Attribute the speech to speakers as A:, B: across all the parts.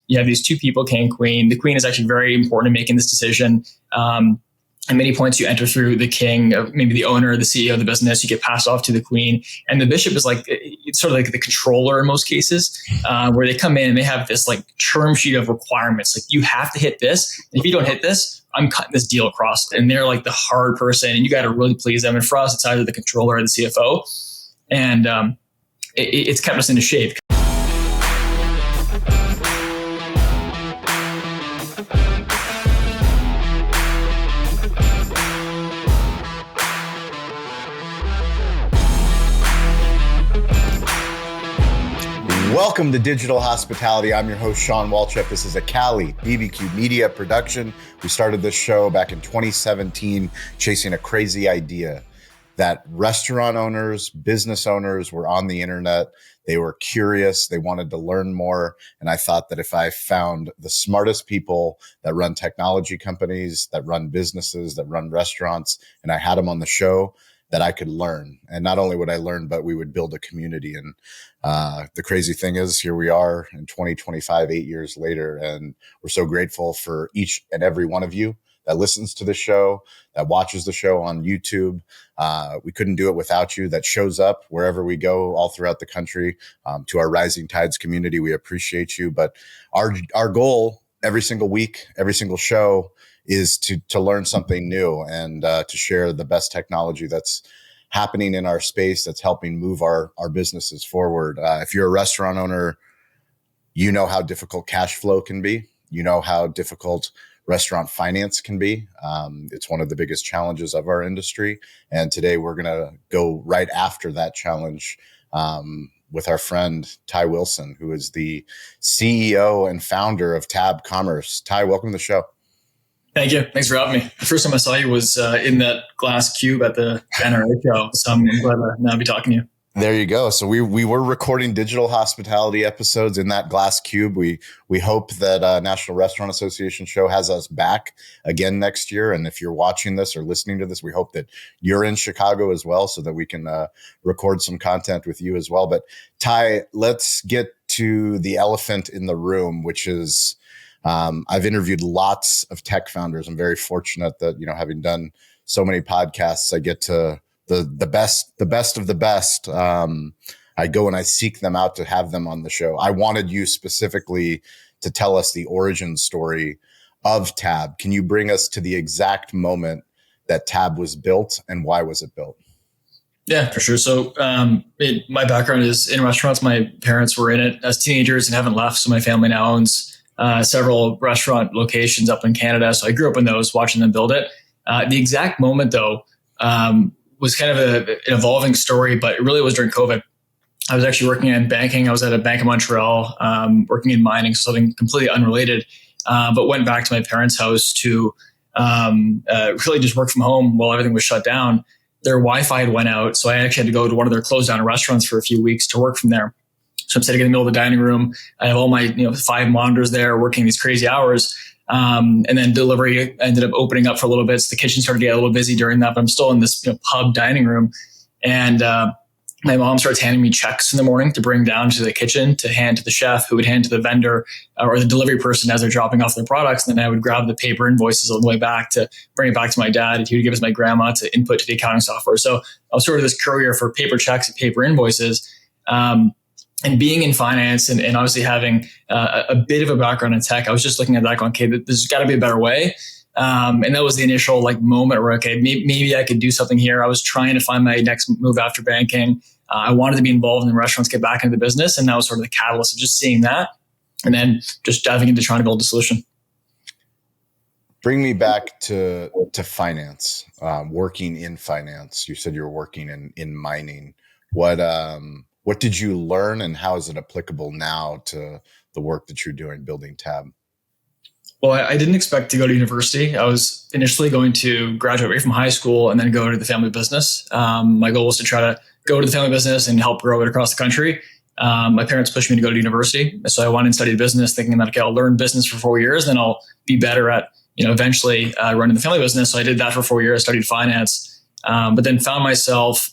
A: You have these two people, king and queen. The queen is actually very important in making this decision. At many points, you enter through the king, maybe the owner, the CEO of the business. You get passed off to the queen, and the bishop is like it's sort of like the controller in most cases, where they come in and they have this like term sheet of requirements. Like you have to hit this. If you don't hit this, I'm cutting this deal across. And they're like the hard person, and you got to really please them. And for us, it's either the controller or the CFO, and it's kept us into shape.
B: Welcome to Digital Hospitality. I'm your host, Shawn Walchef. This is a Cali BBQ Media production. We started this show back in 2017, chasing a crazy idea that restaurant owners, business owners were on the internet. They were curious. They wanted to learn more. And I thought that if I found the smartest people that run technology companies, that run businesses, that run restaurants, and I had them on the show, that I could learn. And not only would I learn, but we would build a community. And the crazy thing is, here we are in 2025, 8 years later, and we're so grateful for each and every one of you that listens to the show, that watches the show on YouTube. We couldn't do it without you, that shows up wherever we go all throughout the country. To our Rising Tides community, we appreciate you. But our goal every single week, every single show is to learn something new and to share the best technology that's happening in our space, that's helping move our businesses forward. If you're a restaurant owner, you know how difficult cash flow can be. You know how difficult restaurant finance can be. It's one of the biggest challenges of our industry. And today we're going to go right after that challenge with our friend, Ty Wilson, who is the CEO and founder of Tab Commerce. Ty, welcome to the show.
A: Thank you. Thanks for having me. The first time I saw you was in that glass cube at the NRA show. So I'm glad to now be talking to you.
B: There you go. So we were recording digital hospitality episodes in that glass cube. We hope that National Restaurant Association show has us back again next year. And if you're watching this or listening to this, we hope that you're in Chicago as well, so that we can record some content with you as well. But Ty, let's get to the elephant in the room, which is I've interviewed lots of tech founders. I'm very fortunate that, having done so many podcasts, I get to the best of the best. I go and I seek them out to have them on the show. I wanted you specifically to tell us the origin story of Tab. Can you bring us to the exact moment that Tab was built, and why was it built?
A: Yeah, for sure. So my background is in restaurants. My parents were in it as teenagers and haven't left. So my family now owns several restaurant locations up in Canada. So I grew up in those, watching them build it. The exact moment, though, was kind of an evolving story, but it really was during COVID. I was actually working in banking. I was at a bank in Montreal, working in mining, so something completely unrelated, but went back to my parents' house to really just work from home while everything was shut down. Their Wi-Fi went out, so I actually had to go to one of their closed down restaurants for a few weeks to work from there. So I'm sitting in the middle of the dining room. I have all my 5 monitors there, working these crazy hours. And then delivery ended up opening up for a little bit. So the kitchen started to get a little busy during that, but I'm still in this pub dining room. And my mom starts handing me checks in the morning to bring down to the kitchen to hand to the chef, who would hand to the vendor or the delivery person as they're dropping off their products. And then I would grab the paper invoices on the way back to bring it back to my dad. He would give us my grandma to input to the accounting software. So I was sort of this courier for paper checks and paper invoices. And being in finance and obviously having a bit of a background in tech, I was just looking at that going, okay, there's got to be a better way. And that was the initial moment where, okay, maybe I could do something here. I was trying to find my next move after banking. I wanted to be involved in restaurants, get back into the business. And that was sort of the catalyst of just seeing that and then just diving into trying to build a solution.
B: Bring me back to finance, working in finance. You said you were working in mining. What did you learn, and how is it applicable now to the work that you're doing building Tab?
A: Well, I didn't expect to go to university. I was initially going to graduate right from high school and then go to the family business. My goal was to try to go to the family business and help grow it across the country. My parents pushed me to go to university. So I went and studied business, thinking that, okay, I'll learn business for 4 years, then I'll be better at, eventually running the family business. So I did that for 4 years, studied finance, but then found myself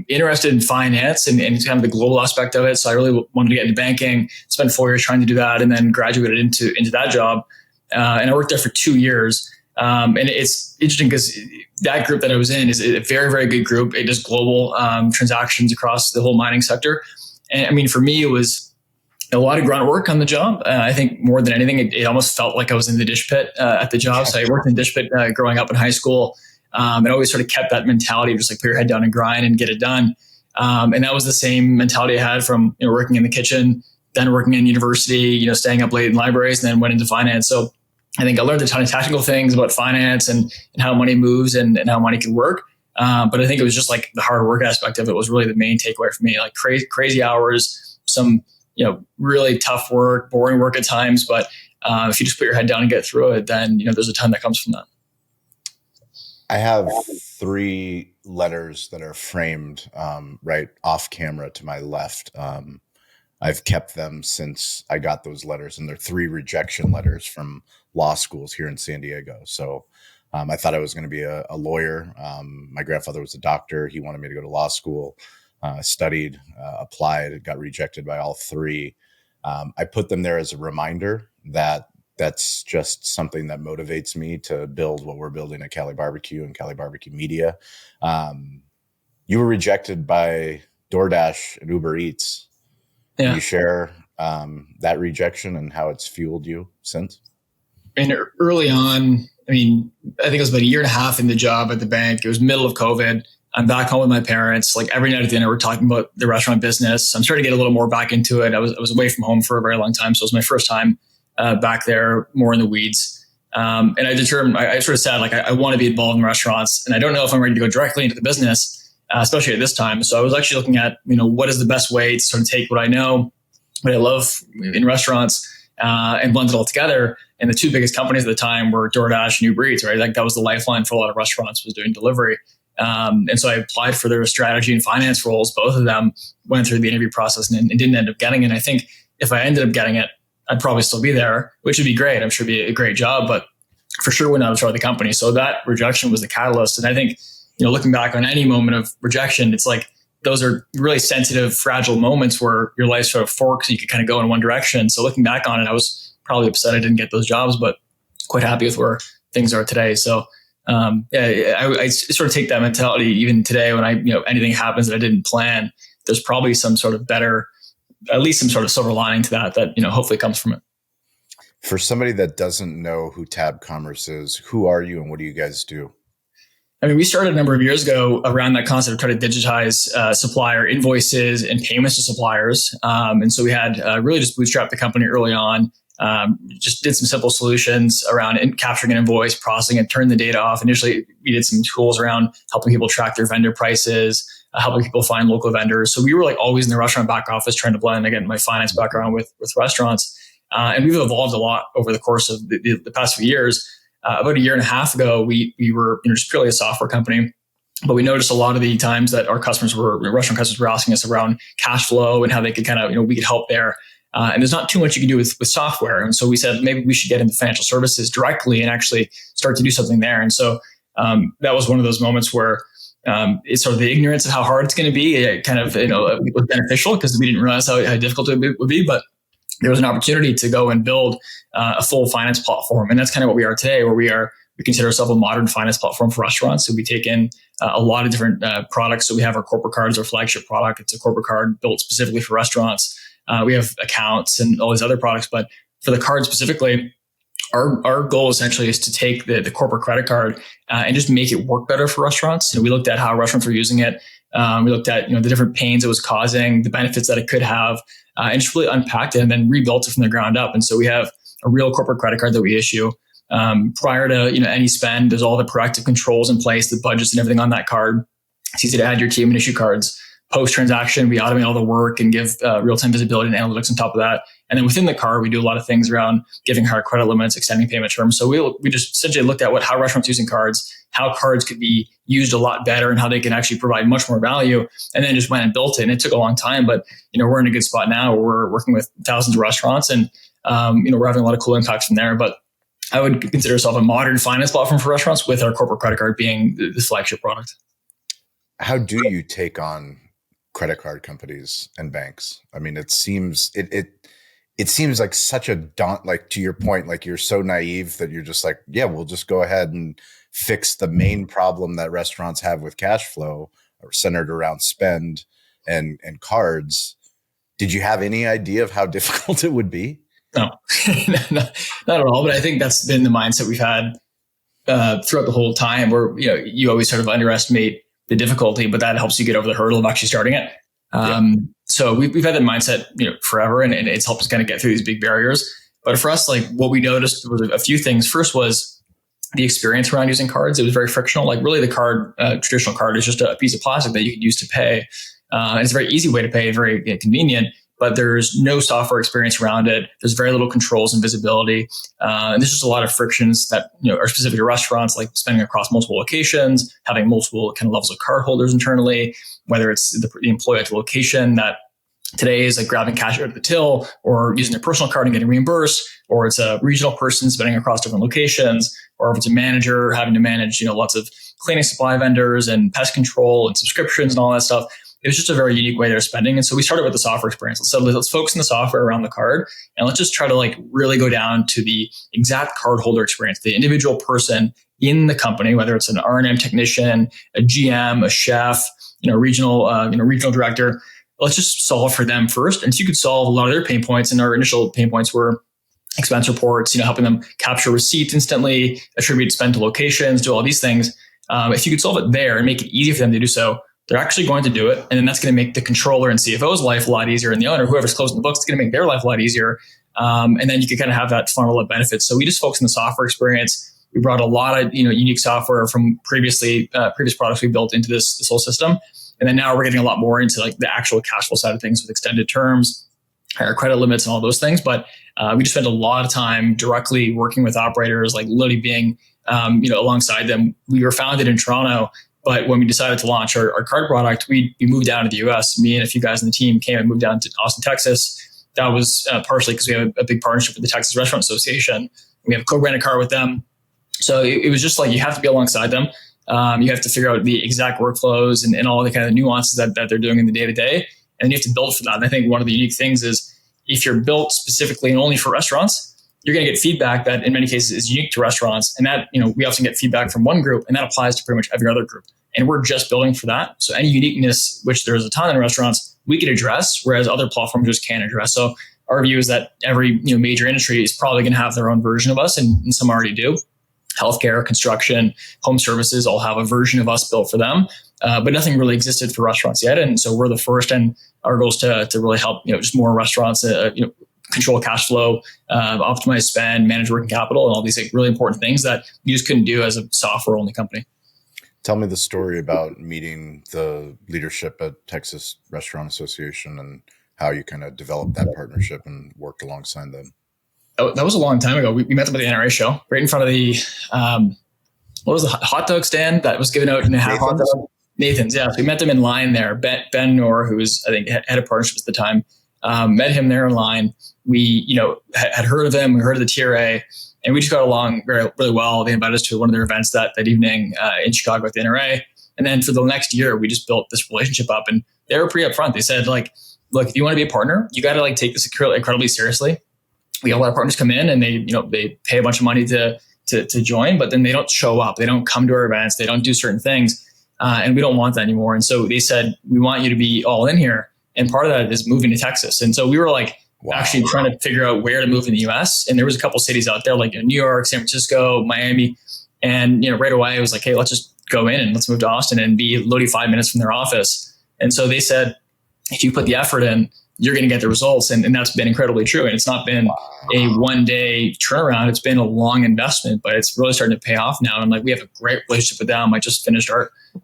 A: interested in finance and kind of the global aspect of it. So I really wanted to get into banking, spent 4 years trying to do that, and then graduated into that job. And I worked there for 2 years. And it's interesting because that group that I was in is a very, very good group. It does global transactions across the whole mining sector. And I mean, for me, it was a lot of grunt work on the job. I think more than anything, it almost felt like I was in the dish pit at the job. So I worked in the dish pit growing up in high school. And always sort of kept that mentality of just like put your head down and grind and get it done. And that was the same mentality I had from working in the kitchen, then working in university, staying up late in libraries, and then went into finance. So I think I learned a ton of technical things about finance and how money moves and how money can work. But I think it was just like the hard work aspect of it was really the main takeaway for me. Like crazy hours, some really tough work, boring work at times. But if you just put your head down and get through it, then there's a ton that comes from that.
B: I have 3 letters that are framed right off camera to my left. I've kept them since I got those letters, and they're 3 rejection letters from law schools here in San Diego. So I thought I was going to be a lawyer. My grandfather was a doctor. He wanted me to go to law school, studied, applied, got rejected by all 3. I put them there as a reminder that that's just something that motivates me to build what we're building at Cali BBQ and Cali BBQ Media. You were rejected by DoorDash and Uber Eats. Yeah. Can you share that rejection and how it's fueled you since?
A: And early on, I think it was about 1.5 years in the job at the bank. It was middle of COVID. I'm back home with my parents. Like every night at dinner, we're talking about the restaurant business. I'm starting to get a little more back into it. I was away from home for a very long time. So it was my first time back there, more in the weeds. And I sort of said, like, I want to be involved in restaurants, and I don't know if I'm ready to go directly into the business, especially at this time. So I was actually looking at, what is the best way to sort of take what I know, what I love in restaurants, and blend it all together. And the 2 biggest companies at the time were DoorDash and Uber Eats, right? Like that was the lifeline for a lot of restaurants, was doing delivery. And so I applied for their strategy and finance roles. Both of them went through the interview process and didn't end up getting it. And I think if I ended up getting it, I'd probably still be there, which would be great. I'm sure it'd be a great job, but for sure would not have started the company. So that rejection was the catalyst. And I think, looking back on any moment of rejection, it's like those are really sensitive, fragile moments where your life sort of forks. You could kind of go in one direction. So looking back on it, I was probably upset I didn't get those jobs, but quite happy with where things are today. So I sort of take that mentality even today when anything happens that I didn't plan. There's probably some sort of better, at least some sort of silver lining to that hopefully comes from it.
B: For somebody that doesn't know who Tab Commerce is, who are you and what do you guys do?
A: We started a number of years ago around that concept of trying to digitize supplier invoices and payments to suppliers. And so we had really just bootstrapped the company early on, just did some simple solutions around capturing an invoice, processing it, turn the data off. Initially, we did some tools around helping people track their vendor prices, helping people find local vendors. So we were like always in the restaurant back office trying to blend, again, my finance background with restaurants. And we've evolved a lot over the course of the past few years. About 1.5 years ago, we were just purely a software company, but we noticed a lot of the times that our restaurant customers were asking us around cash flow and how they could kind of, we could help there. And there's not too much you can do with software. And so we said, maybe we should get into financial services directly and actually start to do something there. And so that was one of those moments where it's sort of the ignorance of how hard it's going to be. It kind of, was beneficial because we didn't realize how difficult it would be, but there was an opportunity to go and build a full finance platform. And that's kind of what we are today, where we consider ourselves a modern finance platform for restaurants. So we take in a lot of different products. So we have our corporate cards, our flagship product. It's a corporate card built specifically for restaurants. We have accounts and all these other products. But for the card specifically, our goal essentially is to take the corporate credit card and just make it work better for restaurants. We looked at how restaurants were using it. We looked at the different pains it was causing, the benefits that it could have, and just really unpacked it and then rebuilt it from the ground up. And so we have a real corporate credit card that we issue. Prior to any spend, there's all the proactive controls in place, the budgets and everything on that card. It's easy to add your team and issue cards. Post-transaction, we automate all the work and give real-time visibility and analytics on top of that. And then within the card, we do a lot of things around giving higher credit limits, extending payment terms. So we just essentially looked at how restaurants using cards, how cards could be used a lot better and how they can actually provide much more value. And then just went and built it. And it took a long time, but we're in a good spot now. We're working with thousands of restaurants and we're having a lot of cool impacts from there. But I would consider ourselves a modern finance platform for restaurants with our corporate credit card being the flagship product.
B: How do you take on credit card companies and banks? I mean, it seems like such a like, to your point, like you're so naive that you're just like, yeah, we'll just go ahead and fix the main problem that restaurants have with cash flow, centered around spend and cards. Did you have any idea of how difficult it would be?
A: No, not at all. But I think that's been the mindset we've had throughout the whole time, where you always sort of underestimate the difficulty, but that helps you get over the hurdle of actually starting it. So we've had that mindset, forever, and it's helped us kind of get through these big barriers. But for us, like, what we noticed was a few things. First was the experience around using cards. It was very frictional. Like, really, the card, traditional card, is just a piece of plastic that you can use to pay. And it's a very easy way to pay, very convenient, but there's no software experience around it. There's very little controls and visibility. And there's just a lot of frictions that are specific to restaurants, like spending across multiple locations, having multiple kind of levels of card holders internally, whether it's the employee at the location that today is like grabbing cash out of the till, or using their personal card and getting reimbursed, or it's a regional person spending across different locations, or if it's a manager having to manage lots of cleaning supply vendors and pest control and subscriptions and all that stuff. It was just a very unique way they're spending. And so we started with the software experience. So let's focus on the software around the card, and let's just try to like really go down to the exact cardholder experience, the individual person in the company, whether it's an R&M technician, a GM, a chef, regional director. Let's just solve for them first. And so you could solve a lot of their pain points. And our initial pain points were expense reports, helping them capture receipts instantly, attribute spend to locations, do all these things. If you could solve it there and make it easy for them to do so, they're actually going to do it. And then that's going to make the controller and CFO's life a lot easier, and the owner, whoever's closing the books, it's going to make their life a lot easier. And then you can kind of have that funnel of benefits. So we just focus on the software experience. We brought a lot of unique software from previous products we built into this whole system. And then now we're getting a lot more into like the actual cash flow side of things with extended terms, higher credit limits, and all those things. But we just spend a lot of time directly working with operators, like literally being alongside them. We were founded in Toronto, but when we decided to launch our card product, we moved down to the US. Me and a few guys on the team came and moved down to Austin, Texas. That was partially because we have a big partnership with the Texas Restaurant Association. We have a co-branded card with them. So it was just like, you have to be alongside them. You have to figure out the exact workflows and all the kind of nuances that they're doing in the day-to-day. And you have to build for that. And I think one of the unique things is, if you're built specifically and only for restaurants, you're going to get feedback that in many cases is unique to restaurants. And that, we often get feedback from one group, and that applies to pretty much every other group. And we're just building for that. So any uniqueness, which there's a ton in restaurants, we can address, whereas other platforms just can't address. So our view is that every major industry is probably going to have their own version of us, and some already do. Healthcare, construction, home services all have a version of us built for them. But nothing really existed for restaurants yet. And so we're the first, and our goal is to really help, just more restaurants, control cash flow, optimize spend, manage working capital, and all these like really important things that you just couldn't do as a software only company.
B: Tell me the story about meeting the leadership at Texas Restaurant Association and how you kind of developed that partnership and worked alongside them.
A: That was a long time ago. We met them at the NRA show, right in front of the, what was the hot dog stand that was given out in a half hot dog? Nathan's, yeah. So we met them in line there. Ben Noor, who was, I think, head of partnerships at the time, met him there in line. We, had heard of him. We heard of the TRA, and we just got along really well. They invited us to one of their events that evening in Chicago at the NRA. And then for the next year, we just built this relationship up, and they were pretty upfront. They said, like, look, if you want to be a partner, you got to take this incredibly seriously. We have a lot of partners come in, and they pay a bunch of money to join, but then they don't show up. They don't come to our events. They don't do certain things. And we don't want that anymore. And so they said, we want you to be all in here. And part of that is moving to Texas. And so we were actually trying to figure out where to move in the US. And there was a couple cities out there, like New York, San Francisco, Miami. And, right away it was like, hey, let's just go in and let's move to Austin and be literally 5 minutes from their office. And so they said, if you put the effort in, you're going to get the results. And that's been incredibly true. And it's not been a one-day turnaround. It's been a long investment, but it's really starting to pay off now. And we have a great relationship with them. I just finished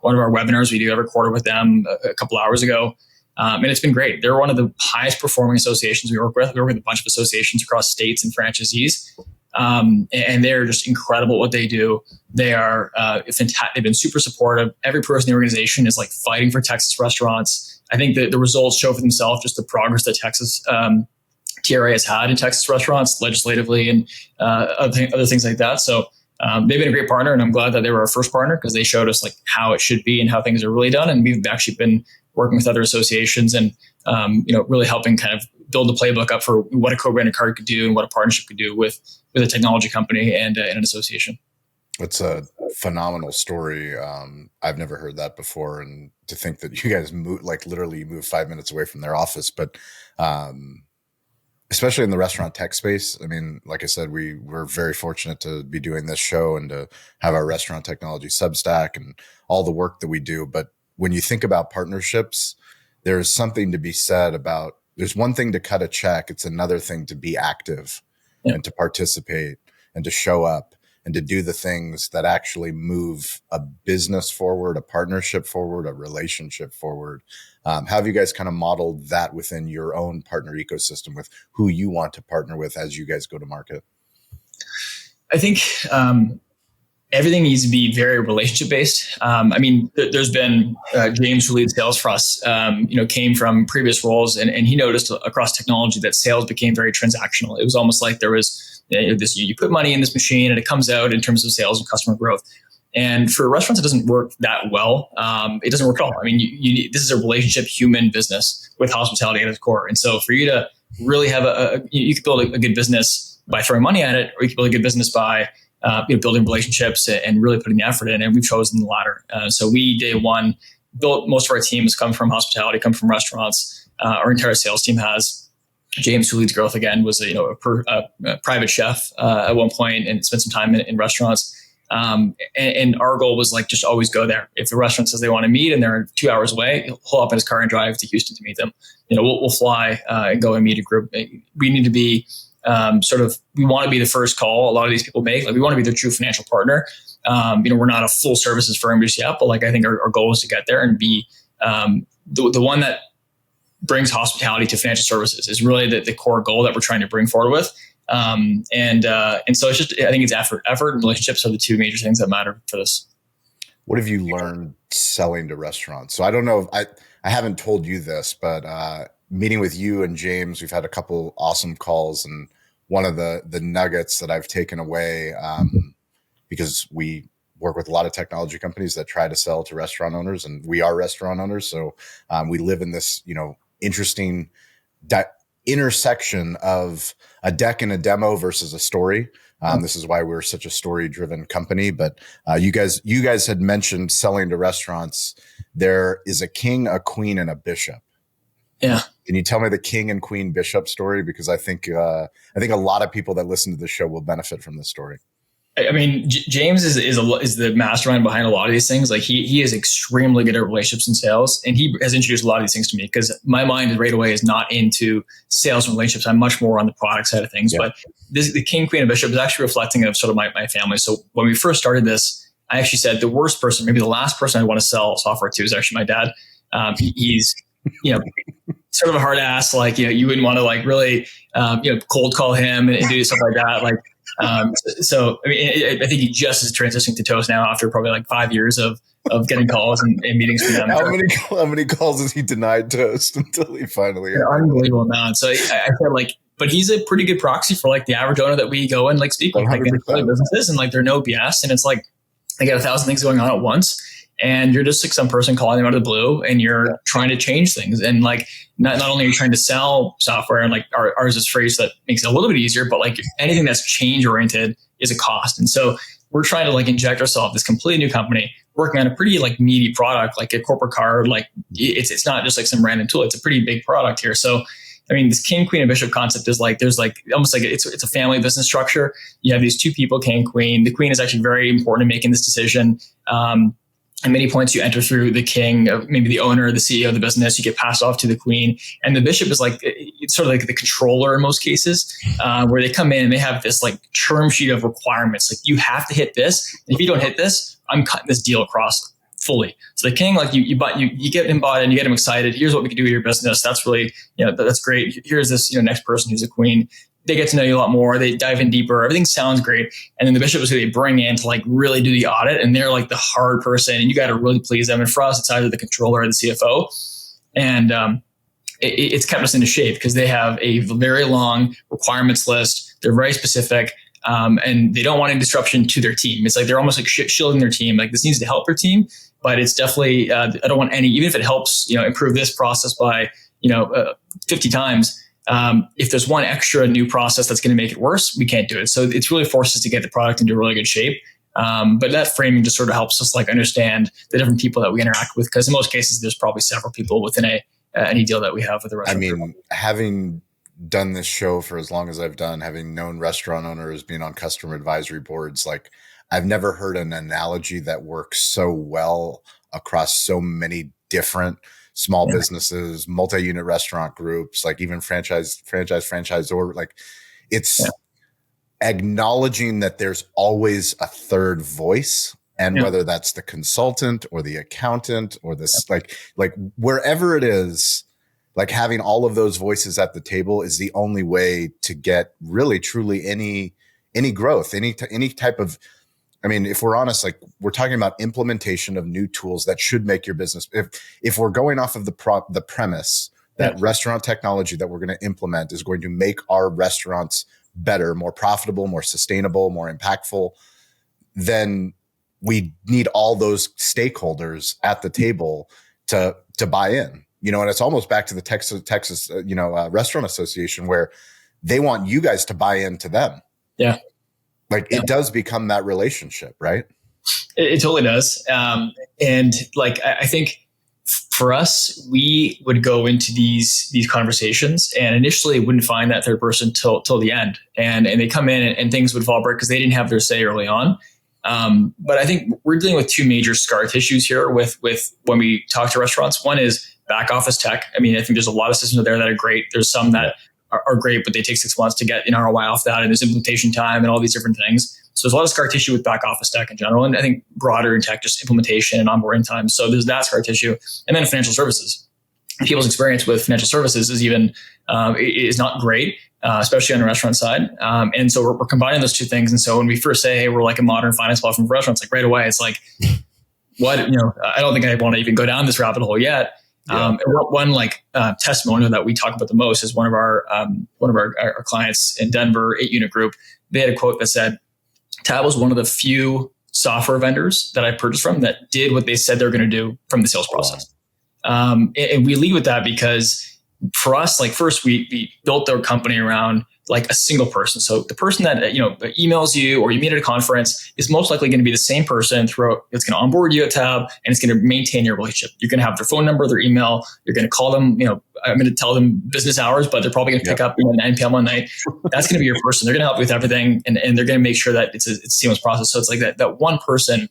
A: one of our webinars we do every quarter with them a couple hours ago. And it's been great. They're one of the highest performing associations we work with. We work with a bunch of associations across states and franchisees. And they're just incredible at what they do. They are fantastic. They've been super supportive. Every person in the organization is fighting for Texas restaurants. I think that the results show for themselves just the progress that Texas TRA has had in Texas restaurants legislatively and other things like that. So they've been a great partner, and I'm glad that they were our first partner because they showed us like how it should be and how things are really done. And we've actually been working with other associations and, really helping kind of build the playbook up for what a co-branded card could do and what a partnership could do with a technology company and an association.
B: It's a phenomenal story. I've never heard that before. And to think that you guys literally move 5 minutes away from their office, but especially in the restaurant tech space. I mean, like I said, we're very fortunate to be doing this show and to have our restaurant technology Substack and all the work that we do. But when you think about partnerships, there's something to be said about, there's one thing to cut a check. It's another thing to be active and to participate and to show up and to do the things that actually move a business forward, a partnership forward, a relationship forward. How have you guys kind of modeled that within your own partner ecosystem with who you want to partner with as you guys go to market?
A: I think everything needs to be very relationship based. There's been James, who leads sales for us, came from previous roles, and he noticed across technology that sales became very transactional. It was almost like there was you put money in this machine and it comes out in terms of sales and customer growth. And for restaurants, it doesn't work that well. It doesn't work at all. I mean, this is a relationship human business with hospitality at its core. And so for you to really have you could build a good business by throwing money at it, or you could build a good business by building relationships and really putting the effort in. And we've chosen the latter. So we, day one, built, most of our teams come from hospitality, come from restaurants. Our entire sales team has. James, who leads growth again, was a private chef at one point and spent some time in restaurants. And our goal was like, just always go there. If the restaurant says they want to meet and they're 2 hours away, he'll pull up in his car and drive to Houston to meet them. We'll fly and go and meet a group. We need to be we want to be the first call a lot of these people make. Like, we want to be their true financial partner. We're not a full services firm just yet, but like, I think our goal is to get there and be the one that brings hospitality to financial services is really the core goal that we're trying to bring forward with. And so it's just, I think it's effort and relationships are the two major things that matter for this.
B: What have you learned selling to restaurants? So I don't know if I haven't told you this, but meeting with you and James, we've had a couple awesome calls, and one of the nuggets that I've taken away, because we work with a lot of technology companies that try to sell to restaurant owners, and we are restaurant owners. So we live in this, interesting intersection of a deck and a demo versus a story. This is why we're such a story-driven company. But you guys had mentioned selling to restaurants. There is a king, a queen, and a bishop.
A: Yeah.
B: Can you tell me the king and queen bishop story? Because I think a lot of people that listen to this show will benefit from this story.
A: I mean, James is the mastermind behind a lot of these things. Like, he is extremely good at relationships and sales, and he has introduced a lot of these things to me because my mind right away is not into sales and relationships. I'm much more on the product side of things. Yeah. But the king, queen, and bishop is actually reflecting of sort of my family. So when we first started this, I actually said the worst person, maybe the last person I want to sell software to, is actually my dad. He's sort of a hard ass. Like, you wouldn't want to like really cold call him and do stuff like that. Like. So I mean, I think he just is transitioning to Toast now after probably like 5 years of getting calls and meetings from them.
B: How many calls has he denied Toast until he finally?
A: Yeah, unbelievable amount. So I feel like, but he's a pretty good proxy for like the average owner that we go and like speak with, like in businesses, and like they're no BS, and it's like they got 1,000 things going on at once. And you're just like some person calling them out of the blue, and you're trying to change things. And like, not only are you trying to sell software, and like ours is phrase that makes it a little bit easier, but like anything that's change oriented is a cost. And so we're trying to like inject ourselves this completely new company, working on a pretty like meaty product, like a corporate card. Like it's not just like some random tool. It's a pretty big product here. So, I mean, this king, queen, and bishop concept is like, there's like almost like it's a family business structure. You have these two people, king, queen. The queen is actually very important in making this decision. At many points, you enter through the king, maybe the owner, the CEO of the business. You get passed off to the queen, and the bishop is like, it's sort of like the controller in most cases, where they come in and they have this like term sheet of requirements. Like, you have to hit this. If you don't hit this, I'm cutting this deal across fully. So the king, like you get him bought in, you get him excited. Here's what we can do with your business. That's really, that's great. Here's this, next person who's a queen. They get to know you a lot more. They dive in deeper. Everything sounds great. And then the bishop is who they bring in to like really do the audit. And they're like the hard person, and you got to really please them. And for us, it's either the controller or the CFO. And it's kept us into shape because they have a very long requirements list. They're very specific. and they don't want any disruption to their team. It's like they're almost like shielding their team. Like this needs to help their team, but it's definitely I don't want any, even if it helps improve this process by 50 times. If there's one extra new process that's going to make it worse, we can't do it. So it's really forced us to get the product into really good shape. But that framing just sort of helps us like understand the different people that we interact with, because in most cases there's probably several people within any deal that we have with the restaurant.
B: I mean, having done this show for as long as I've done, having known restaurant owners, being on customer advisory boards, like I've never heard an analogy that works so well across so many different small businesses, multi-unit restaurant groups, like even franchisor, like it's acknowledging that there's always a third voice, and whether that's the consultant or the accountant or this, like wherever it is, like having all of those voices at the table is the only way to get really, truly any growth, any type of, I mean, if we're honest, like we're talking about implementation of new tools that should make your business. If we're going off of the premise that restaurant technology that we're going to implement is going to make our restaurants better, more profitable, more sustainable, more impactful, then we need all those stakeholders at the table to buy in. And it's almost back to the Texas Restaurant Association, where they want you guys to buy into them. Yeah. Like it does become that relationship, right?
A: It totally does. And like, I think for us, we would go into these conversations and initially wouldn't find that third person till the end. And they come in and things would fall apart because they didn't have their say early on. But I think we're dealing with two major scar tissues here with when we talk to restaurants. One is back office tech. I mean, I think there's a lot of systems out there that are great. There's some that are great, but they take 6 months to get an ROI off that, and there's implementation time and all these different things. So there's a lot of scar tissue with back office tech in general, and I think broader in tech, just implementation and onboarding time. So there's that scar tissue, and then financial services. People's experience with financial services is not great, especially on the restaurant side. And so we're combining those two things. And so when we first say, hey, we're like a modern finance platform for restaurants, like right away, it's like, what? I don't think I want to even go down this rabbit hole yet. One testimonial that we talk about the most is one of our clients in Denver, 8-unit group. They had a quote that said, Tab was one of the few software vendors that I purchased from that did what they said they're going to do from the sales process. And we lead with that because for us, like first we built their company around like a single person. So the person that emails you or you meet at a conference is most likely going to be the same person throughout. It's going to onboard you at Tab and it's going to maintain your relationship. You're going to have their phone number, their email. You're going to call them. I'm going to tell them business hours, but they're probably going to pick up at 9 p.m. one night. That's going to be your person. They're going to help you with everything, and they're going to make sure that it's a seamless process. So it's like that one person.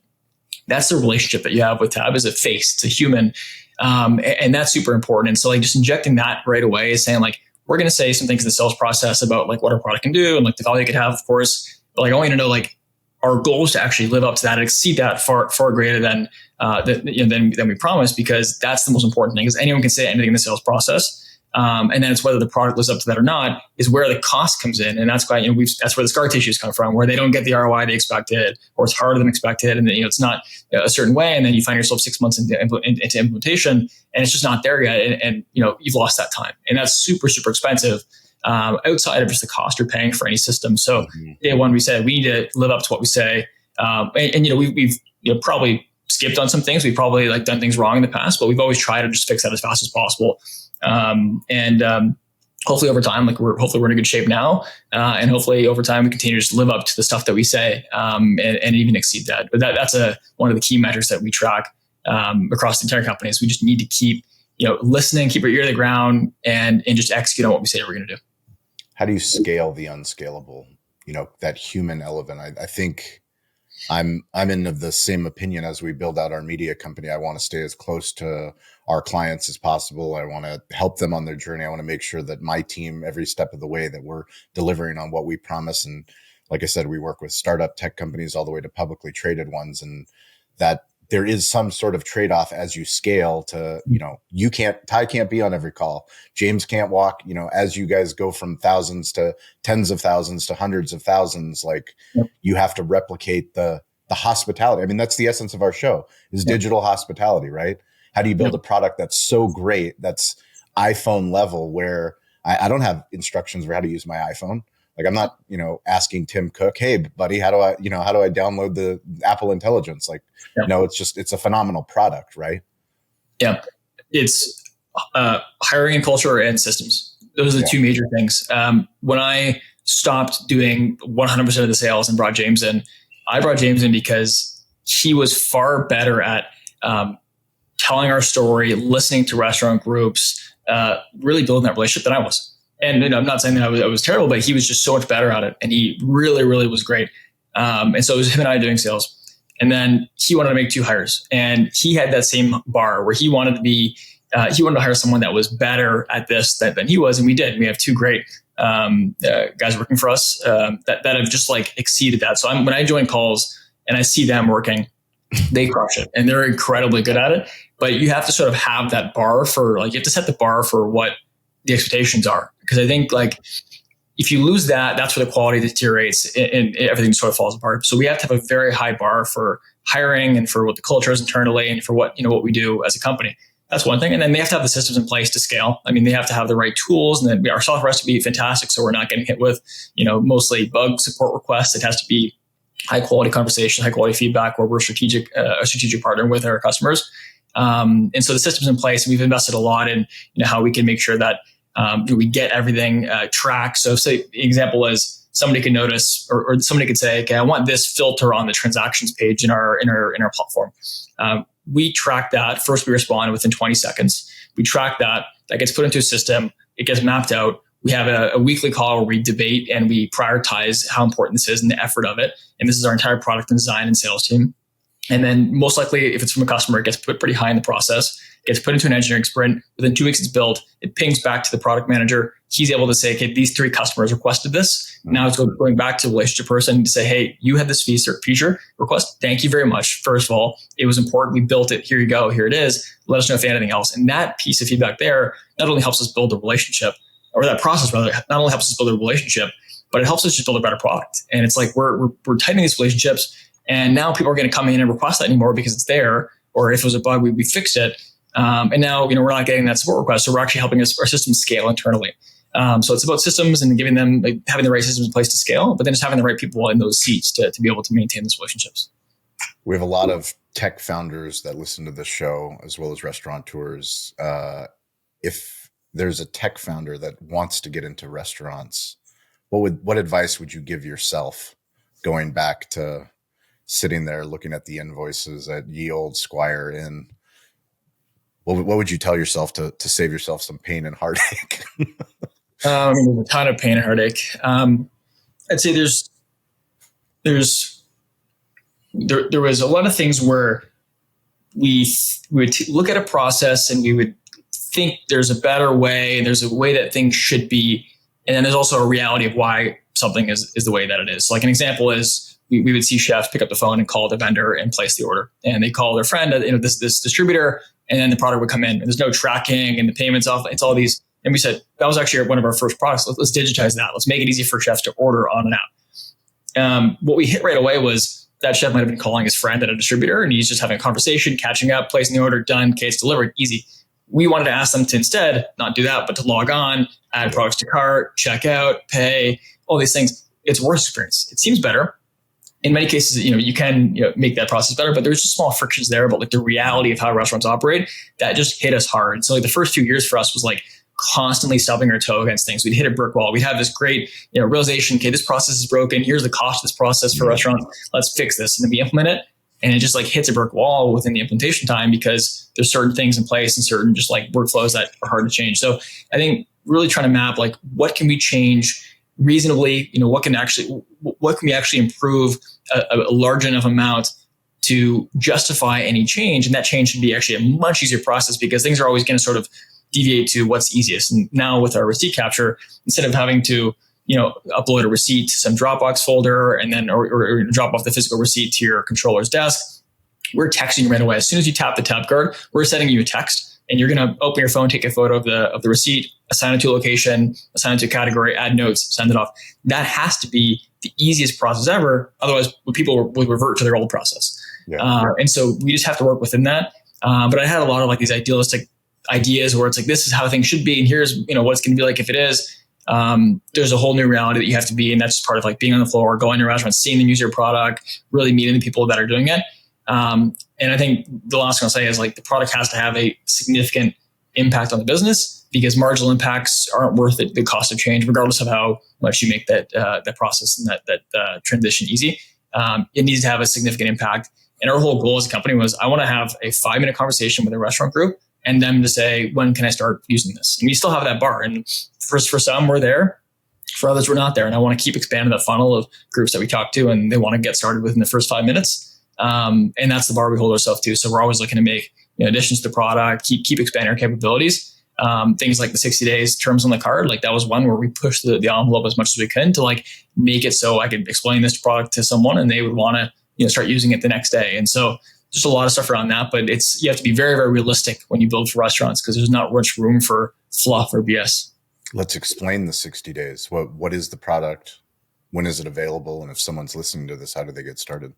A: That's the relationship that you have with Tab, is a face, it's a human. And that's super important. And so like just injecting that right away is saying like, we're going to say some things in the sales process about like what our product can do and like the value it could have, of course. But like I want you to know like our goal is to actually live up to that and exceed that far greater than we promised, because that's the most important thing. Because anyone can say anything in the sales process. And then it's whether the product lives up to that or not is where the cost comes in. And that's why, that's where the scar tissues come from, where they don't get the ROI they expected, or it's harder than expected. And then, it's not a certain way. And then you find yourself 6 months into implementation and it's just not there yet. And you've lost that time, and that's super, super expensive. Outside of just the cost you're paying for any system. So day one, we said, we need to live up to what we say. We've probably skipped on some things. We've probably like done things wrong in the past, but we've always tried to just fix that as fast as possible. Hopefully over time, we're in a good shape now. And hopefully over time we continue to just live up to the stuff that we say, and even exceed that. But that's one of the key metrics that we track, across the entire company. Is we just need to keep, listening, keep our ear to the ground and just execute on what we say we're going to do.
B: How do you scale the unscalable, that human element? I think I'm in the same opinion as we build out our media company. I want to stay as close to our clients as possible. I want to help them on their journey. I want to make sure that my team, every step of the way, that we're delivering on what we promise. And like I said, we work with startup tech companies all the way to publicly traded ones, and that there is some sort of trade-off as you scale to, Ty can't be on every call. James can't walk, as you guys go from thousands to tens of thousands to hundreds of thousands, you have to replicate the hospitality. I mean, that's the essence of our show, is digital hospitality, right? How do you build a product that's so great, that's iPhone level, where I don't have instructions for how to use my iPhone, Like I'm not, asking Tim Cook, hey buddy, how do I download the Apple Intelligence? Like, no, it's a phenomenal product, right?
A: Yeah. It's hiring and culture and systems. Those are the two major things. When I stopped doing 100% of the sales and brought James in, I brought James in because he was far better at telling our story, listening to restaurant groups, really building that relationship than I was. And I'm not saying that I was terrible, but he was just so much better at it. And he really, really was great. And so it was him and I doing sales. And then he wanted to make 2 hires. And he had that same bar where he wanted to hire someone that was better at this than he was. And we did. We have 2 great guys working for us that have just like exceeded that. So when I join calls and I see them working, they crush it and they're incredibly good at it. But you have to sort of have that bar for you have to set the bar for what the expectations are. Because I think if you lose that, that's where the quality deteriorates and everything sort of falls apart. So we have to have a very high bar for hiring and for what the culture is internally and for what we do as a company. That's one thing. And then they have to have the systems in place to scale. I mean, they have to have the right tools, and then our software has to be fantastic. So we're not getting hit with, mostly bug support requests. It has to be high quality conversation, high quality feedback where we're a strategic partner with our customers. And so the system's in place, and we've invested a lot in how we can make sure that we get everything tracked. So say the example is somebody could notice or somebody could say, okay, I want this filter on the transactions page in our platform. We track that. First, we respond within 20 seconds. We track that. That gets put into a system. It gets mapped out. We have a weekly call where we debate and we prioritize how important this is and the effort of it. And this is our entire product and design and sales team. And then most likely, if it's from a customer, it gets put pretty high in the process, gets put into an engineering sprint. Within 2 weeks, it's built. It pings back to the product manager. He's able to say, okay, these 3 customers requested this. Now it's going back to the relationship person to say, hey, you had this feature request. Thank you very much. First of all, it was important. We built it. Here you go. Here it is. Let us know if you had anything else. And that piece of feedback there not only helps us build a relationship, or that process rather, not only helps us build a relationship, but it helps us just build a better product. And it's like we're tightening these relationships. And now people are going to come in and request that anymore because it's there. Or if it was a bug, we fixed it. And now, we're not getting that support request. So we're actually helping our system scale internally. So it's about systems and giving them, having the right systems in place to scale, but then just having the right people in those seats to be able to maintain those relationships.
B: We have a lot of tech founders that listen to this show, as well as restaurateurs. If there's a tech founder that wants to get into restaurants, what advice would you give yourself going back to sitting there looking at the invoices at Ye Old Squire Inn? What would you tell yourself to save yourself some pain and heartache?
A: There's a ton of pain and heartache. I'd say there was a lot of things where we would look at a process and we would think there's a better way, and there's a way that things should be. And then there's also a reality of why something is the way that it is. So like an example is we would see chefs pick up the phone and call the vendor and place the order. And they call their friend, this distributor, and then the product would come in. And there's no tracking and the payments off. It's all these. And we said, that was actually one of our first products. Let's digitize that. Let's make it easy for chefs to order on an app. What we hit right away was that chef might have been calling his friend at a distributor, and he's just having a conversation, catching up, placing the order, done, case delivered, easy. We wanted to ask them to instead not do that, but to log on, add products to cart, check out, pay, all these things. It's a worse experience. It seems better. In many cases, you can make that process better, but there's just small frictions there about the reality of how restaurants operate that just hit us hard. So the first 2 years for us was constantly stubbing our toe against things. We'd hit a brick wall. We'd have this great realization, okay, this process is broken. Here's the cost of this process for restaurants. Let's fix this. And then we implement it. And it just hits a brick wall within the implementation time because there's certain things in place and certain just workflows that are hard to change. So I think really trying to map what can we change reasonably, what can we actually improve a large enough amount to justify any change. And that change should be actually a much easier process because things are always going to sort of deviate to what's easiest. And now with our receipt capture, instead of having to, upload a receipt to some Dropbox folder and then, or drop off the physical receipt to your controller's desk, we're texting you right away. As soon as you tap the tab card, we're sending you a text and you're going to open your phone, take a photo of the receipt, assign it to a location, assign it to a category, add notes, send it off. That has to be the easiest process ever. Otherwise, people will revert to their old process. Yeah. And so we just have to work within that. But I had a lot of these idealistic ideas where it's this is how things should be. And here's, what it's going to be like if it is. there's a whole new reality that you have to be in. That's just part of like being on the floor, going to restaurants, seeing them use your product, really meeting the people that are doing it. And I think the last thing I'll say is like the product has to have a significant impact on the business, because marginal impacts aren't worth it, the cost of change, regardless of how much you make that process and that transition easy. It needs to have a significant impact. And our whole goal as a company was, I want to have a 5-minute conversation with a restaurant group and them to say, when can I start using this? And we still have that bar. And for some, we're there. For others, we're not there. And I want to keep expanding that funnel of groups that we talk to, and they want to get started within the first 5 minutes. And that's the bar we hold ourselves to. So we're always looking to make additions to the product, keep expanding our capabilities. Things like the 60 days terms on the card, like that was one where we pushed the envelope as much as we could to like make it so I could explain this product to someone and they would want to start using it the next day. And so there's a lot of stuff around that, but you have to be very, very realistic when you build for restaurants, because there's not much room for fluff or BS. Let's
B: explain the 60 days. What is the product? When is it available? And if someone's listening to this, how do they get started?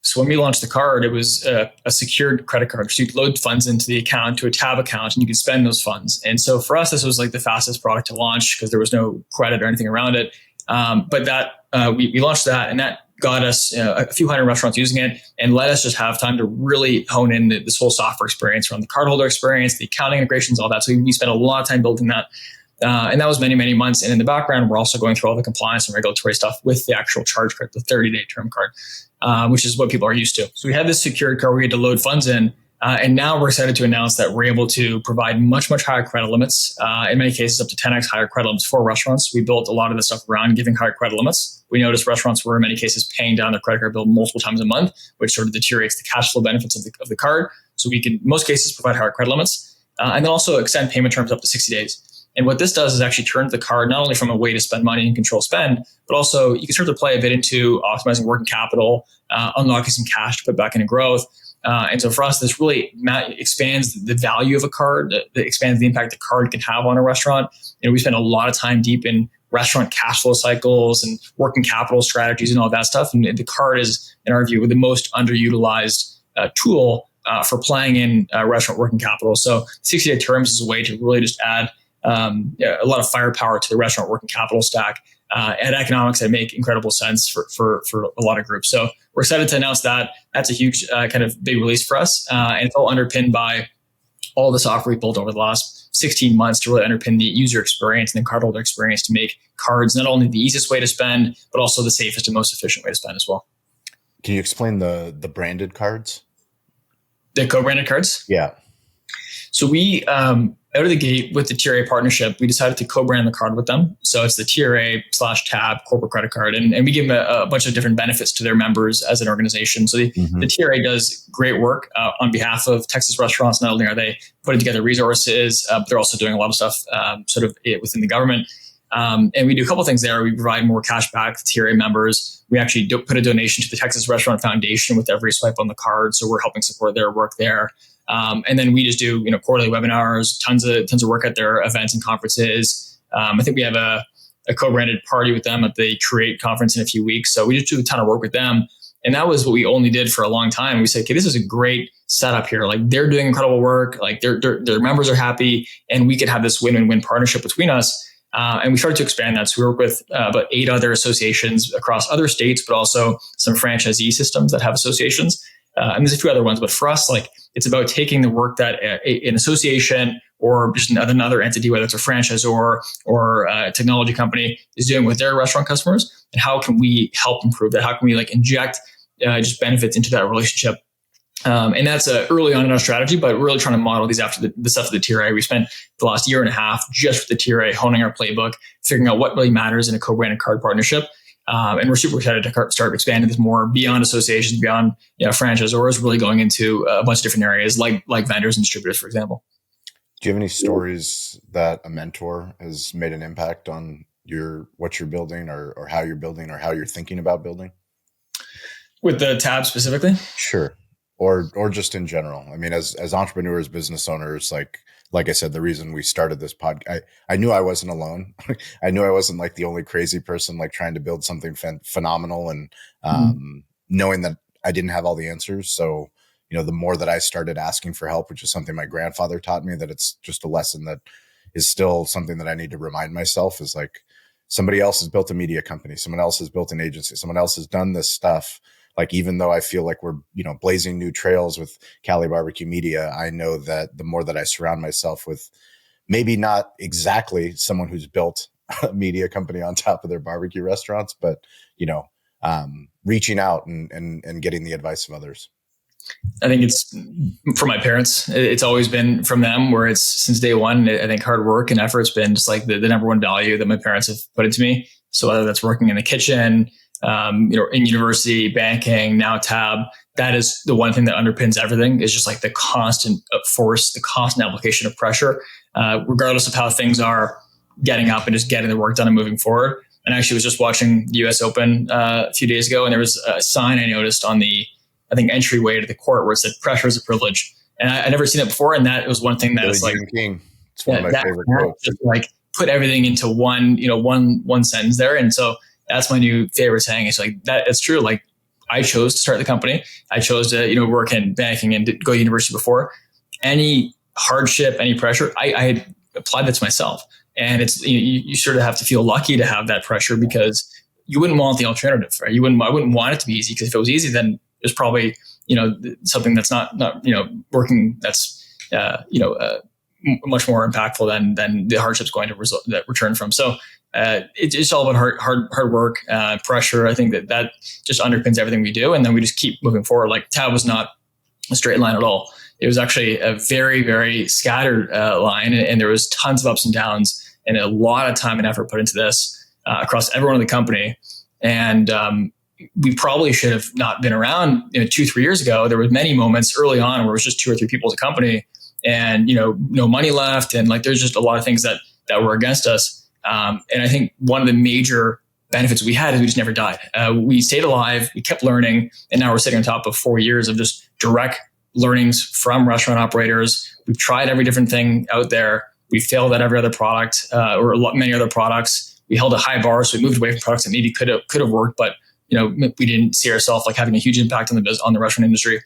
A: So when we launched the card, it was a secured credit card. So you'd load funds into the account, to a tab account, and you could spend those funds. And so for us, this was like the fastest product to launch because there was no credit or anything around it. But we launched that, and that got us a few hundred restaurants using it, and let us just have time to really hone in this whole software experience around the cardholder experience, the accounting integrations, all that. So we spent a lot of time building that. And that was many, many months. And in the background, we're also going through all the compliance and regulatory stuff with the actual charge card, the 30-day term card, which is what people are used to. So we had this secured card where we had to load funds in. And now we're excited to announce that we're able to provide much, much higher credit limits. In many cases, up to 10x higher credit limits for restaurants. We built a lot of this stuff around giving higher credit limits. We noticed restaurants were in many cases paying down their credit card bill multiple times a month, which sort of deteriorates the cash flow benefits of the card. So we can, in most cases, provide higher credit limits, and then also extend payment terms up to 60 days. And what this does is actually turn the card not only from a way to spend money and control spend, but also you can start to play a bit into optimizing working capital, unlocking some cash to put back into growth. And so for us, this really expands the value of a card, that expands the impact the card can have on a restaurant. We spend a lot of time deep in restaurant cash flow cycles and working capital strategies and all that stuff. And the card is, in our view, the most underutilized tool for playing in restaurant working capital. So 60-day terms is a way to really just add a lot of firepower to the restaurant working capital stack, and economics that make incredible sense for a lot of groups. So we're excited to announce that. That's a huge kind of big release for us. And it's all underpinned by all the software we built over the last 16 months to really underpin the user experience and the cardholder experience to make cards not only the easiest way to spend, but also the safest and most efficient way to spend as well.
B: Can you explain the branded cards?
A: The co-branded cards?
B: Yeah.
A: So we, out of the gate with the TRA partnership, we decided to co-brand the card with them. So it's the TRA/TAB corporate credit card. And we give them a bunch of different benefits to their members as an organization. So the TRA does great work on behalf of Texas restaurants. Not only are they putting together resources, but they're also doing a lot of stuff sort of within the government. And we do a couple of things there. We provide more cash back to TRA members. We actually put a donation to the Texas Restaurant Foundation with every swipe on the card. So we're helping support their work there. And then we just do, quarterly webinars, tons of work at their events and conferences. I think we have a co-branded party with them at the Create conference in a few weeks. So we just do a ton of work with them. And that was what we only did for a long time. We said, okay, this is a great setup here. Like they're doing incredible work. Like their members are happy, and we could have this win-win-win partnership between us. And we started to expand that. So we work with about 8 other associations across other states, but also some franchisee systems that have associations. And there's a few other ones, but for us, like it's about taking the work that an association or just another entity, whether it's a franchisor or a technology company, is doing with their restaurant customers, and how can we help improve that? How can we inject just benefits into that relationship? And that's early on in our strategy, but we're really trying to model these after the stuff of the TRA. We spent the last year and a half just with the TRA, honing our playbook, figuring out what really matters in a co-branded card partnership. And we're super excited to start expanding this more beyond associations, beyond franchisors, really going into a bunch of different areas like vendors and distributors, for example.
B: Do you have any stories that a mentor has made an impact on what you're building or how you're building or how you're thinking about building?
A: With the tab specifically?
B: Sure. Or just in general. I mean, as entrepreneurs, business owners, like I said, the reason we started this podcast, I knew I wasn't alone. I knew I wasn't the only crazy person trying to build something phenomenal and knowing that I didn't have all the answers. So, the more that I started asking for help, which is something my grandfather taught me, that it's just a lesson that, is still something that I need to remind myself is like, somebody else has built a media company. Someone else has built an agency. Someone else has done this stuff. Like, even though I feel like we're, blazing new trails with Cali BBQ Media, I know that the more that I surround myself with maybe not exactly someone who's built a media company on top of their barbecue restaurants, but, reaching out and getting the advice of others.
A: I think it's for my parents. It's always been from them, where it's since day one. I think hard work and effort's been just like the number one value that my parents have put into me. So whether that's working in the kitchen, in university, banking, now Tab, that is the one thing that underpins everything, is just like the constant force, the constant application of pressure, regardless of how things are, getting up and just getting the work done and moving forward. And I actually was just watching the US Open a few days ago, and there was a sign I noticed on the, I think, entryway to the court where it said "pressure is a privilege," and I never seen it before. And that was one thing that is like,
B: it's one of my favorite quotes.
A: Just like put everything into one sentence there. And so that's my new favorite saying. It's like that. It's true. Like, I chose to start the company. I chose to work in banking and go to university before. Any hardship, any pressure, I had applied that to myself. And it's you sort of have to feel lucky to have that pressure, because you wouldn't want the alternative, right? I wouldn't want it to be easy, because if it was easy, then there's probably something that's not working, that's much more impactful than the hardships going to return from. So it's all about hard work, pressure. I think that just underpins everything we do, and then we just keep moving forward. Like, Tab was not a straight line at all. It was actually a very, very scattered line, and there was tons of ups and downs, and a lot of time and effort put into this across everyone in the company. And we probably should have not been around 2-3 years ago. There were many moments early on where it was just 2 or 3 people as a company, and no money left, and like there's just a lot of things that were against us. And I think one of the major benefits we had is we just never died. We stayed alive, we kept learning, and now we're sitting on top of 4 years of just direct learnings from restaurant operators. We've tried every different thing out there. We failed at every other product, or many other products. We held a high bar, so we moved away from products that maybe could have worked, but we didn't see ourselves like having a huge impact on the restaurant industry.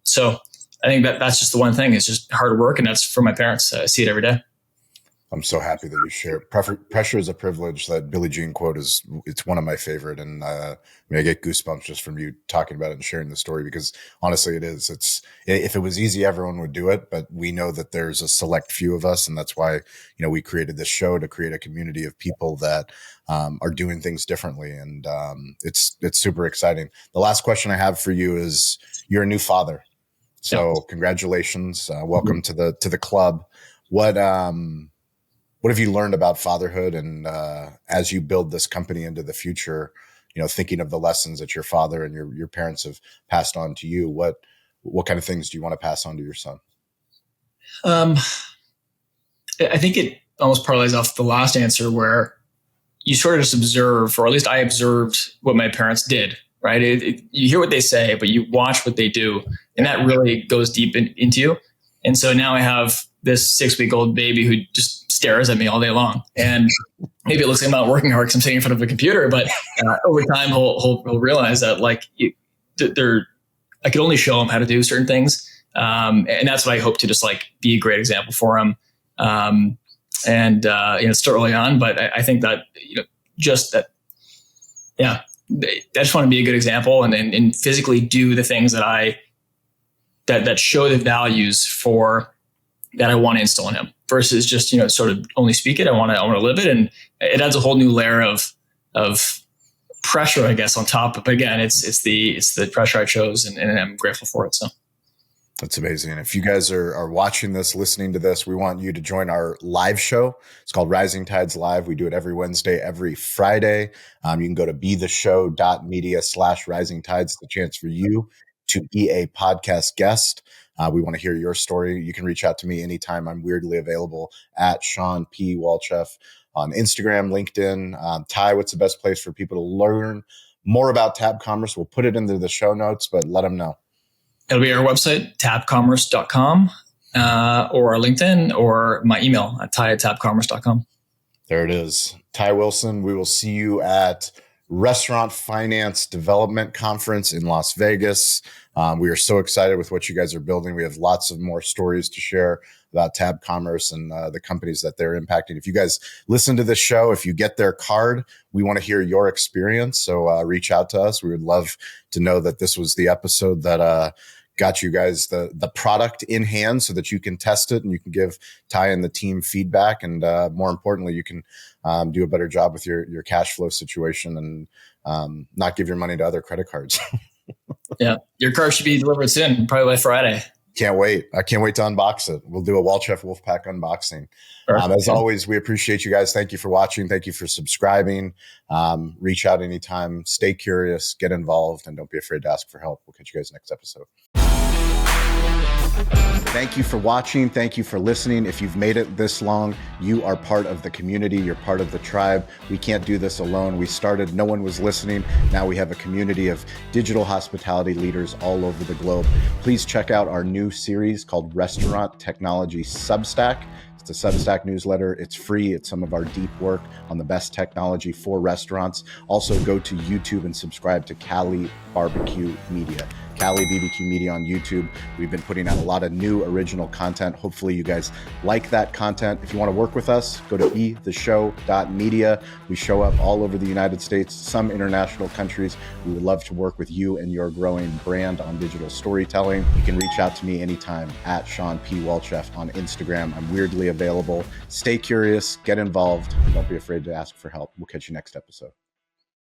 A: So I think that's just the one thing. It's just hard work, and that's from my parents. I see it every day.
B: I'm so happy that you share. Pressure is a privilege. That Billie Jean quote it's one of my favorite. And I get goosebumps just from you talking about it and sharing the story, because honestly it is. If it was easy, everyone would do it, but we know that there's a select few of us. And that's why, we created this show, to create a community of people that are doing things differently. And it's super exciting. The last question I have for you is, you're a new father. So congratulations. Welcome to the club. What have you learned about fatherhood, and as you build this company into the future, thinking of the lessons that your father and your parents have passed on to you, what kind of things do you want to pass on to your son?
A: I think it almost parlays off the last answer, where you sort of just observe, or at least I observed what my parents did, right? You hear what they say, but you watch what they do, and that really goes deep into you. And so now I have this 6-week-old baby who just stares at me all day long. And maybe it looks like I'm not working hard because I'm sitting in front of a computer, but over time he'll realize that I could only show him how to do certain things. And that's what I hope to just like be a great example for him. It's still early on, but I think that, just that, I just want to be a good example and physically do the things that show the values that I want to instill in him, versus just, sort of only speak it. I want to live it. And it adds a whole new layer of pressure, I guess, on top. But again, it's the pressure I chose, and I'm grateful for it. So
B: that's amazing. And if you guys are watching this, listening to this, we want you to join our live show. It's called Rising Tides Live. We do it every Wednesday, every Friday. You can go to betheshow.media/rising tides. It's a chance for you to be a podcast guest. We want to hear your story. You can reach out to me anytime. I'm weirdly available at Shawn P. Walchef on Instagram, LinkedIn. Ty, what's the best place for people to learn more about Tab Commerce? We'll put it into the show notes, but let them know.
A: It'll be our website, tabcommerce.com, or our LinkedIn, or my email at ty@tabcommerce.com.
B: There it is. Ty Wilson, we will see you at Restaurant Finance Development Conference in Las Vegas. We are so excited with what you guys are building. We have lots of more stories to share about Tab Commerce and the companies that they're impacting. If you guys listen to this show, if you get their card, we want to hear your experience. So reach out to us. We would love to know that this was the episode that got you guys the product in hand so that you can test it and you can give Ty and the team feedback. And more importantly, you can do a better job with your cash flow situation and not give your money to other credit cards.
A: Yeah. Your car should be delivered soon, probably by Friday.
B: Can't wait. I can't wait to unbox it. We'll do a Walchef Wolfpack unboxing. As always, we appreciate you guys. Thank you for watching. Thank you for subscribing. Reach out anytime. Stay curious, get involved, and don't be afraid to ask for help. We'll catch you guys next episode. Thank you for watching. Thank you for listening. If you've made it this long, you are part of the community. You're part of the tribe. We can't do this alone. We started, no one was listening. Now we have a community of digital hospitality leaders all over the globe. Please check out our new series called Restaurant Technology Substack. It's a Substack newsletter. It's free. It's some of our deep work on the best technology for restaurants. Also go to YouTube and subscribe to Cali BBQ Media. Cali BBQ Media on YouTube. We've been putting out a lot of new original content. Hopefully you guys like that content. If you want to work with us, go to betheshow.media. We show up all over the United States, some international countries. We would love to work with you and your growing brand on digital storytelling. You can reach out to me anytime at Shawn P. Walchef on Instagram. I'm weirdly available. Stay curious, get involved, and don't be afraid to ask for help. We'll catch you next episode.